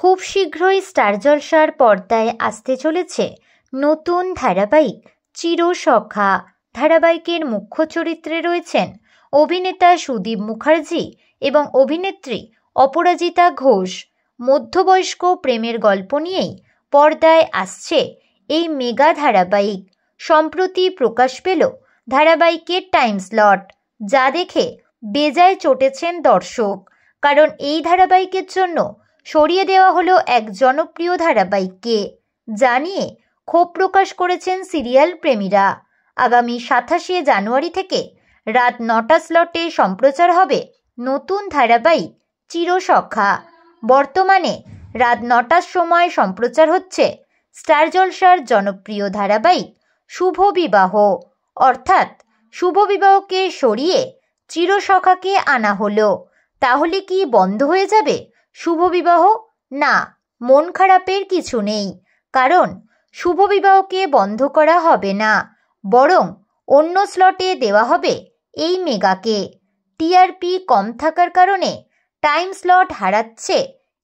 খুব শীঘ্রই স্টার জলসার পর্দায় আসতে চলেছে নতুন ধারাবাহিক চিরসখা। ধারাবাহিকের মুখ্য চরিত্রে রয়েছেন অভিনেতা সুদীপ মুখার্জি এবং অভিনেত্রী অপরাজিতা ঘোষ। মধ্যবয়স্ক প্রেমের গল্প নিয়েই পর্দায় আসছে এই মেগা ধারাবাহিক। সম্প্রতি প্রকাশ পেল ধারাবাহিকের টাইম স্লট, যা দেখে বেজায় চটেছেন দর্শক। কারণ এই ধারাবাহিকের জন্য সরিয়ে দেওয়া হলো এক জনপ্রিয় ধারাবাহিককে, যা নিয়ে ক্ষোভ প্রকাশ করেছেন সিরিয়াল প্রেমীরা। আগামী 27শে জানুয়ারি থেকে রাত 9টা স্লটে সম্প্রচার হবে নতুন ধারাবাহিক চিরসখা। বর্তমানে রাত 9টার সময় সম্প্রচার হচ্ছে স্টার জলসার জনপ্রিয় ধারাবাহিক শুভ বিবাহ। অর্থাৎ শুভ বিবাহকে সরিয়ে চিরসখাকে আনা হলো। তাহলে কি বন্ধ হয়ে যাবে শুভ বিবাহ? না, মন খারাপের কিছু নেই, কারণ শুভ বিবাহকে বন্ধ করা হবে না, বরং অন্য স্লটে দেওয়া হবে এই মেগাকে। টিআরপি কম থাকার কারণে টাইম স্লট হারাচ্ছে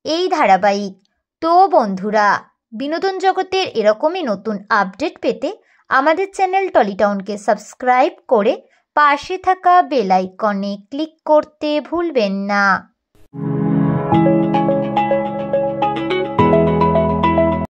এই ধারাবাহিক। তো বন্ধুরা, বিনোদন জগতের এরকমই নতুন আপডেট পেতে আমাদের চ্যানেল টলিটাউনকে সাবস্ক্রাইব করে পাশে থাকা বেল আইকনে ক্লিক করতে ভুলবেন না।